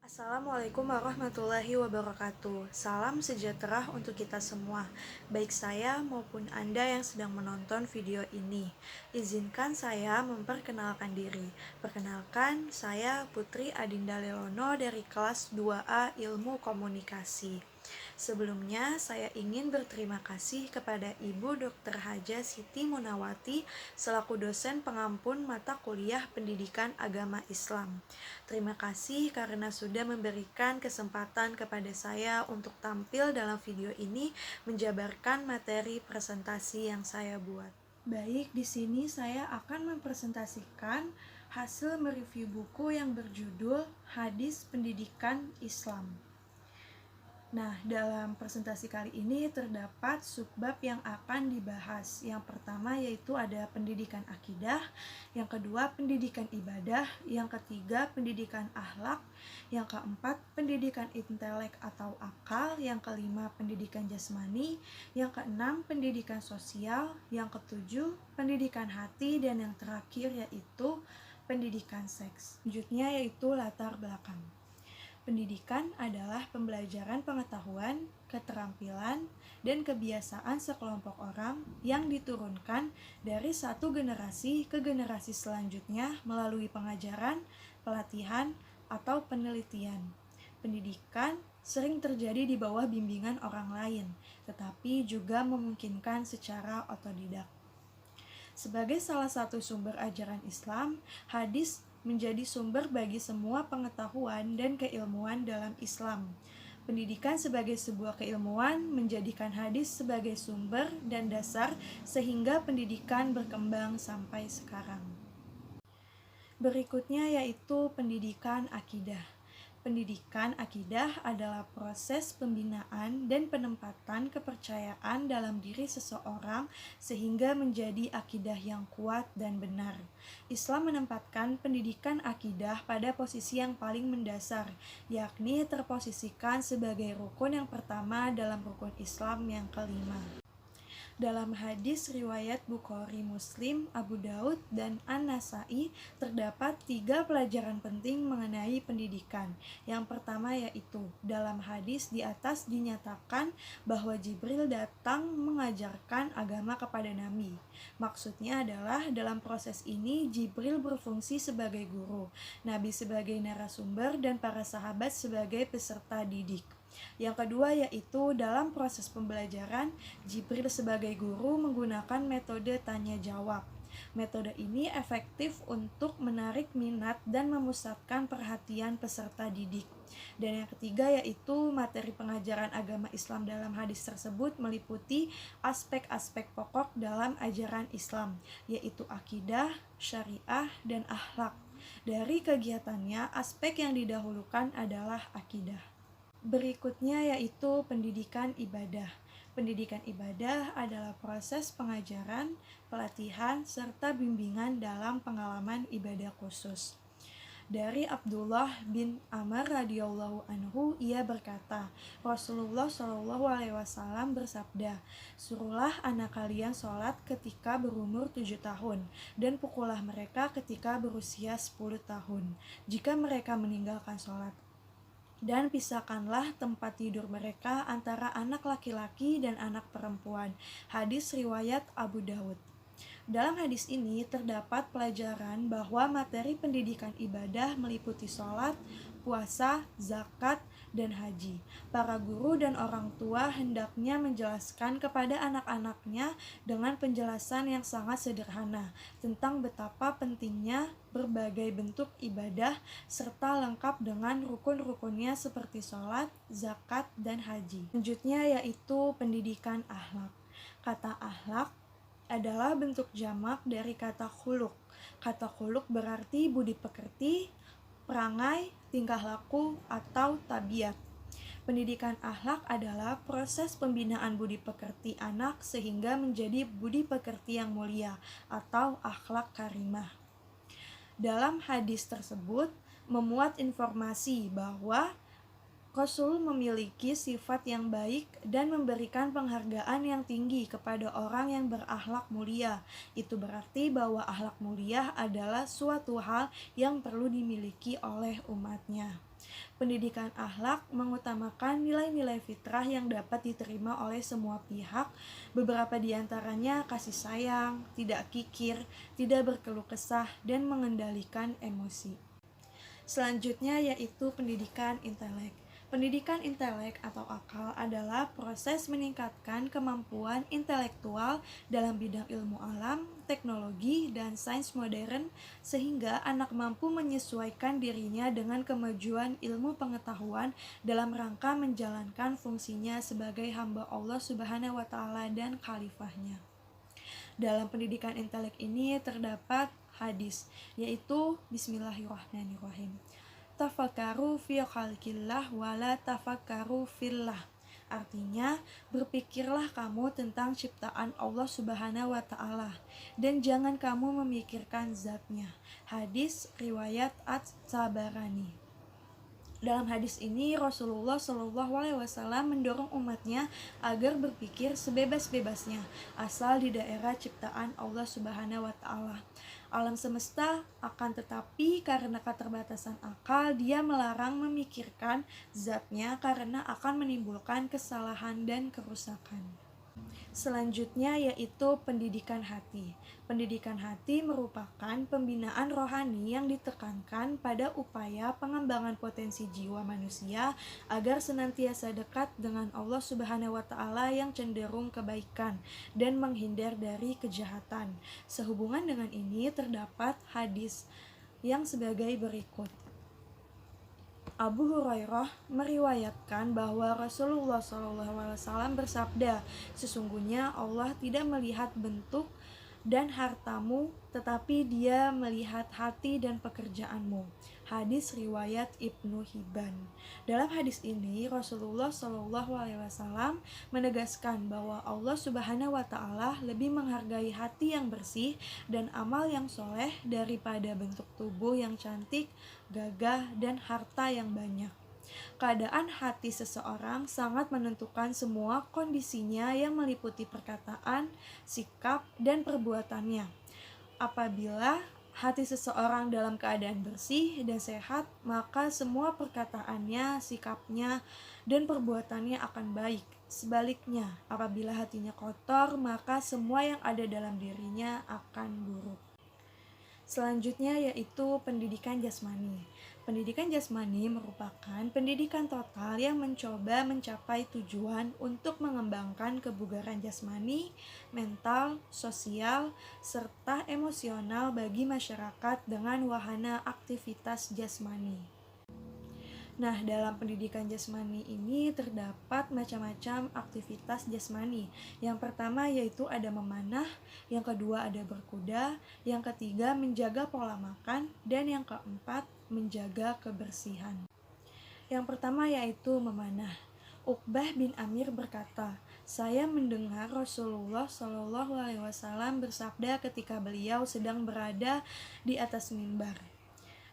Assalamualaikum warahmatullahi wabarakatuh. Salam sejahtera untuk kita semua, baik saya maupun Anda yang sedang menonton video ini. Izinkan saya memperkenalkan diri. Perkenalkan, saya Putri Adinda Lelono dari kelas 2A Ilmu Komunikasi. Sebelumnya, saya ingin berterima kasih kepada Ibu Dr. Haja Siti Munawati selaku dosen pengampun mata kuliah Pendidikan Agama Islam. Terima kasih karena sudah memberikan kesempatan kepada saya untuk tampil dalam video ini menjabarkan materi presentasi yang saya buat. Baik, di sini saya akan mempresentasikan hasil mereview buku yang berjudul Hadis Pendidikan Islam. Nah, dalam presentasi kali ini terdapat subbab yang akan dibahas. Yang pertama yaitu ada pendidikan akidah, yang kedua pendidikan ibadah, yang ketiga pendidikan akhlak, yang keempat pendidikan intelek atau akal, yang kelima pendidikan jasmani, yang keenam pendidikan sosial, yang ketujuh pendidikan hati, dan yang terakhir yaitu pendidikan seks. Selanjutnya yaitu latar belakang. Pendidikan adalah pembelajaran pengetahuan, keterampilan, dan kebiasaan sekelompok orang yang diturunkan dari satu generasi ke generasi selanjutnya melalui pengajaran, pelatihan, atau penelitian. Pendidikan sering terjadi di bawah bimbingan orang lain, tetapi juga memungkinkan secara otodidak. Sebagai salah satu sumber ajaran Islam, hadis menjadi sumber bagi semua pengetahuan dan keilmuan dalam Islam. Pendidikan sebagai sebuah keilmuan menjadikan hadis sebagai sumber dan dasar sehingga pendidikan berkembang sampai sekarang. Berikutnya yaitu pendidikan akidah. Pendidikan akidah adalah proses pembinaan dan penempatan kepercayaan dalam diri seseorang sehingga menjadi akidah yang kuat dan benar. Islam menempatkan pendidikan akidah pada posisi yang paling mendasar, yakni terposisikan sebagai rukun yang pertama dalam rukun Islam yang kelima. Dalam hadis riwayat Bukhari, Muslim, Abu Daud, dan An-Nasai terdapat 3 pelajaran penting mengenai pendidikan. Yang pertama yaitu dalam hadis di atas dinyatakan bahwa Jibril datang mengajarkan agama kepada Nabi. Maksudnya adalah dalam proses ini Jibril berfungsi sebagai guru, Nabi sebagai narasumber, dan para sahabat sebagai peserta didik. Yang kedua yaitu dalam proses pembelajaran, Jibril sebagai guru menggunakan metode tanya-jawab. Metode ini efektif untuk menarik minat dan memusatkan perhatian peserta didik. Dan yang ketiga yaitu materi pengajaran agama Islam dalam hadis tersebut meliputi aspek-aspek pokok dalam ajaran Islam, yaitu akidah, syariah, dan akhlak. Dari kegiatannya, aspek yang didahulukan adalah akidah. Berikutnya yaitu pendidikan ibadah. Pendidikan ibadah adalah proses pengajaran, pelatihan, serta bimbingan dalam pengalaman ibadah khusus. Dari Abdullah bin Amr radhiyallahu anhu, ia berkata, Rasulullah shallallahu alaihi wasallam bersabda, suruhlah anak kalian sholat ketika berumur 7 tahun, dan pukullah mereka ketika berusia 10 tahun, jika mereka meninggalkan sholat. Dan pisahkanlah tempat tidur mereka antara anak laki-laki dan anak perempuan. Hadis riwayat Abu Daud. Dalam hadis ini terdapat pelajaran bahwa materi pendidikan ibadah meliputi sholat, puasa, zakat, dan haji. Para guru dan orang tua hendaknya menjelaskan kepada anak-anaknya dengan penjelasan yang sangat sederhana tentang betapa pentingnya berbagai bentuk ibadah serta lengkap dengan rukun-rukunnya seperti sholat, zakat, dan haji. Selanjutnya yaitu pendidikan akhlak. Kata akhlak adalah bentuk jamak dari kata khuluk. Kata khuluk berarti budi pekerti, perangai, tingkah laku, atau tabiat. Pendidikan akhlak adalah proses pembinaan budi pekerti anak sehingga menjadi budi pekerti yang mulia atau akhlak karimah. Dalam hadis tersebut memuat informasi bahwa Rasul memiliki sifat yang baik dan memberikan penghargaan yang tinggi kepada orang yang berakhlak mulia. Itu berarti bahwa akhlak mulia adalah suatu hal yang perlu dimiliki oleh umatnya. Pendidikan akhlak mengutamakan nilai-nilai fitrah yang dapat diterima oleh semua pihak. Beberapa di antaranya kasih sayang, tidak kikir, tidak berkeluh kesah, dan mengendalikan emosi. Selanjutnya yaitu pendidikan intelek. Pendidikan intelek atau akal adalah proses meningkatkan kemampuan intelektual dalam bidang ilmu alam, teknologi, dan sains modern sehingga anak mampu menyesuaikan dirinya dengan kemajuan ilmu pengetahuan dalam rangka menjalankan fungsinya sebagai hamba Allah Subhanahu wa taala dan khalifahnya. Dalam pendidikan intelek ini terdapat hadis, yaitu Bismillahirrahmanirrahim. Tafakkaru fi khalqillah wala tafakkaru fillah. Artinya, berpikirlah kamu tentang ciptaan Allah Subhanahu wa taala dan jangan kamu memikirkan zatnya. Hadis riwayat At-Tabarani. Dalam hadis ini Rasulullah Shallallahu Alaihi Wasallam mendorong umatnya agar berpikir sebebas-bebasnya asal di daerah ciptaan Allah Subhanahu Wa Taala. Alam semesta akan tetapi karena keterbatasan akal dia melarang memikirkan zatnya karena akan menimbulkan kesalahan dan kerusakan. Selanjutnya yaitu pendidikan hati. Pendidikan hati merupakan pembinaan rohani yang ditekankan pada upaya pengembangan potensi jiwa manusia agar senantiasa dekat dengan Allah Subhanahu wa taala yang cenderung kebaikan dan menghindar dari kejahatan. Sehubungan dengan ini terdapat hadis yang sebagai berikut. Abu Hurairah meriwayatkan bahwa Rasulullah SAW bersabda, sesungguhnya Allah tidak melihat bentuk dan hartamu, tetapi Dia melihat hati dan pekerjaanmu. Hadis riwayat Ibnu Hibban. Dalam hadis ini Rasulullah SAW menegaskan bahwa Allah Subhanahu wa taala lebih menghargai hati yang bersih dan amal yang soleh daripada bentuk tubuh yang cantik, gagah, dan harta yang banyak. Keadaan hati seseorang sangat menentukan semua kondisinya yang meliputi perkataan, sikap, dan perbuatannya. Apabila hati seseorang dalam keadaan bersih dan sehat, maka semua perkataannya, sikapnya, dan perbuatannya akan baik. Sebaliknya, apabila hatinya kotor, maka semua yang ada dalam dirinya akan buruk. Selanjutnya yaitu pendidikan jasmani. Pendidikan jasmani merupakan pendidikan total yang mencoba mencapai tujuan untuk mengembangkan kebugaran jasmani, mental, sosial, serta emosional bagi masyarakat dengan wahana aktivitas jasmani. Nah, dalam pendidikan jasmani ini terdapat macam-macam aktivitas jasmani. Yang pertama yaitu ada memanah, yang kedua ada berkuda, yang ketiga menjaga pola makan, dan yang keempat menjaga kebersihan. Yang pertama yaitu memanah. Uqbah bin Amir berkata, saya mendengar Rasulullah Shallallahu Alaihi Wasallam bersabda ketika beliau sedang berada di atas mimbar.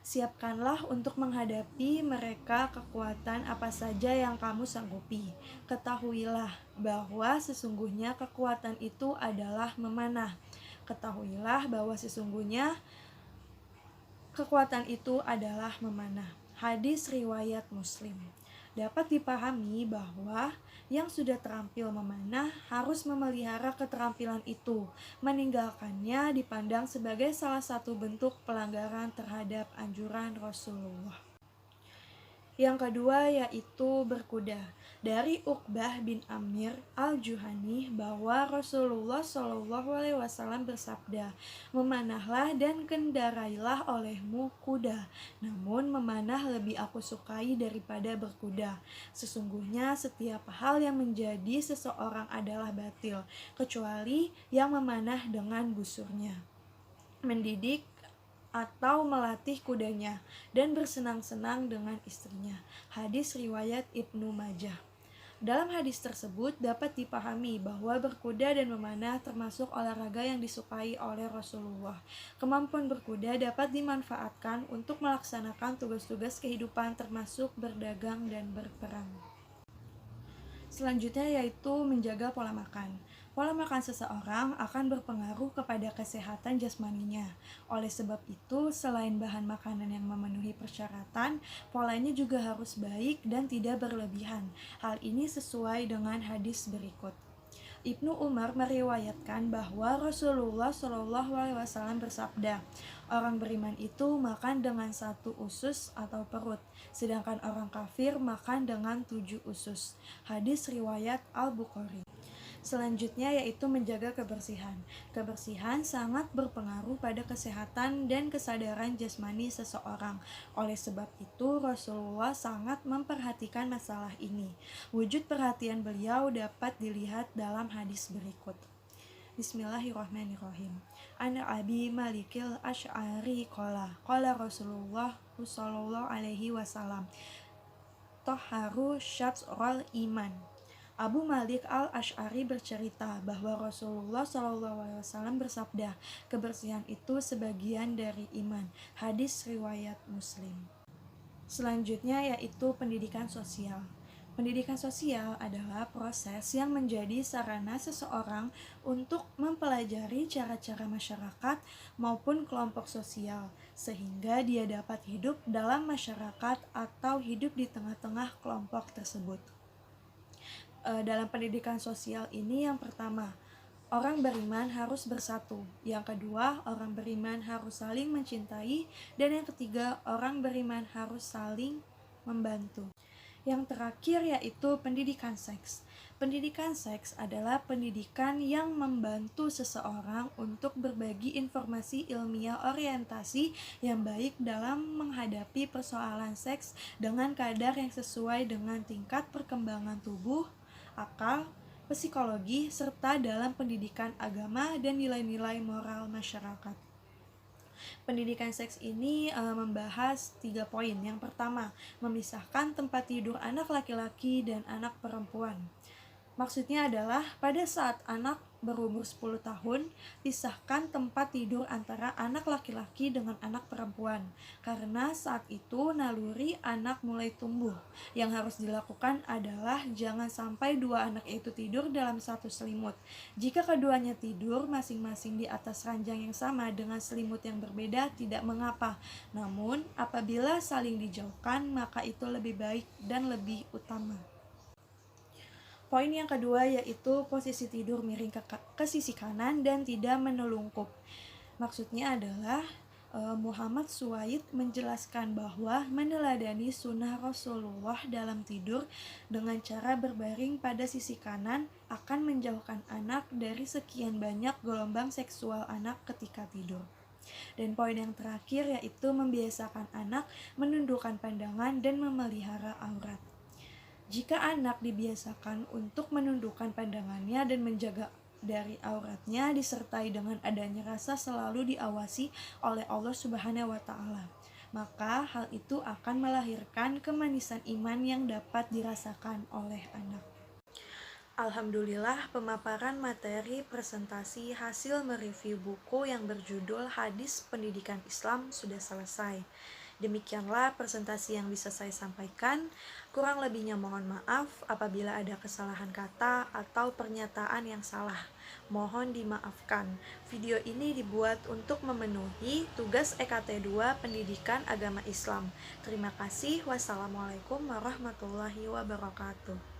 Siapkanlah untuk menghadapi mereka kekuatan apa saja yang kamu sanggupi. Ketahuilah bahwa sesungguhnya kekuatan itu adalah memanah. Ketahuilah bahwa sesungguhnya kekuatan itu adalah memanah. Hadis riwayat Muslim. Dapat dipahami bahwa yang sudah terampil memanah harus memelihara keterampilan itu. Meninggalkannya dipandang sebagai salah satu bentuk pelanggaran terhadap anjuran Rasulullah. Yang kedua yaitu berkuda. Dari Uqbah bin Amir al-Juhani bahwa Rasulullah SAW bersabda, memanahlah dan kendarailah olehmu kuda, namun memanah lebih aku sukai daripada berkuda. Sesungguhnya setiap hal yang menjadi seseorang adalah batil, kecuali yang memanah dengan busurnya. Mendidik atau melatih kudanya dan bersenang-senang dengan istrinya. Hadis riwayat Ibnu Majah. Dalam hadis tersebut dapat dipahami bahwa berkuda dan memanah termasuk olahraga yang disukai oleh Rasulullah. Kemampuan berkuda dapat dimanfaatkan untuk melaksanakan tugas-tugas kehidupan termasuk berdagang dan berperang. Selanjutnya yaitu menjaga pola makan. Pola makan seseorang akan berpengaruh kepada kesehatan jasmaninya. Oleh sebab itu, selain bahan makanan yang memenuhi persyaratan, polanya juga harus baik dan tidak berlebihan. Hal ini sesuai dengan hadis berikut. Ibnu Umar meriwayatkan bahwa Rasulullah Shallallahu Alaihi Wasallam bersabda, orang beriman itu makan dengan 1 usus atau perut, sedangkan orang kafir makan dengan 7 usus. Hadis riwayat Al-Bukhari. Selanjutnya yaitu menjaga kebersihan. Kebersihan sangat berpengaruh pada kesehatan dan kesadaran jasmani seseorang. Oleh sebab itu, Rasulullah sangat memperhatikan masalah ini. Wujud perhatian beliau dapat dilihat dalam hadis berikut. Bismillahirrahmanirrahim. An Abi Malikil Asy'ari qala Rasulullah sallallahu alaihi wasallam Toharu syatrul iman. Abu Malik al-Asy'ari bercerita bahwa Rasulullah SAW bersabda, kebersihan itu sebagian dari iman. Hadis riwayat Muslim. Selanjutnya yaitu pendidikan sosial. Pendidikan sosial adalah proses yang menjadi sarana seseorang untuk mempelajari cara-cara masyarakat maupun kelompok sosial, sehingga dia dapat hidup dalam masyarakat atau hidup di tengah-tengah kelompok tersebut. Dalam pendidikan sosial ini, yang pertama, orang beriman harus bersatu. Yang kedua, orang beriman harus saling mencintai. Dan yang ketiga, orang beriman harus saling membantu. Yang terakhir yaitu pendidikan seks. Pendidikan seks adalah pendidikan yang membantu seseorang untuk berbagi informasi ilmiah orientasi yang baik dalam menghadapi persoalan seks dengan kadar yang sesuai dengan tingkat perkembangan tubuh, akal, psikologi, serta dalam pendidikan agama dan nilai-nilai moral masyarakat. Pendidikan seks ini membahas 3 poin. Yang pertama, memisahkan tempat tidur anak laki-laki dan anak perempuan. Maksudnya adalah pada saat anak berumur 10 tahun, pisahkan tempat tidur antara anak laki-laki dengan anak perempuan. Karena saat itu naluri anak mulai tumbuh. Yang harus dilakukan adalah jangan sampai 2 anak itu tidur dalam satu selimut. Jika keduanya tidur masing-masing di atas ranjang yang sama dengan selimut yang berbeda, tidak mengapa. Namun, apabila saling dijauhkan, maka itu lebih baik dan lebih utama. Poin yang kedua yaitu posisi tidur miring ke sisi kanan dan tidak menelungkup. Maksudnya adalah Muhammad Suwaid menjelaskan bahwa meneladani sunnah Rasulullah dalam tidur dengan cara berbaring pada sisi kanan akan menjauhkan anak dari sekian banyak gelombang seksual anak ketika tidur. Dan poin yang terakhir yaitu membiasakan anak menundukkan pandangan dan memelihara aurat. Jika anak dibiasakan untuk menundukkan pandangannya dan menjaga dari auratnya disertai dengan adanya rasa selalu diawasi oleh Allah Subhanahu wa Ta'ala, maka hal itu akan melahirkan kemanisan iman yang dapat dirasakan oleh anak. Alhamdulillah, pemaparan materi presentasi hasil mereview buku yang berjudul Hadis Pendidikan Islam sudah selesai. Demikianlah presentasi yang bisa saya sampaikan. Kurang lebihnya mohon maaf apabila ada kesalahan kata atau pernyataan yang salah. Mohon dimaafkan. Video ini dibuat untuk memenuhi tugas EKT 2 Pendidikan Agama Islam. Terima kasih. Wassalamualaikum warahmatullahi wabarakatuh.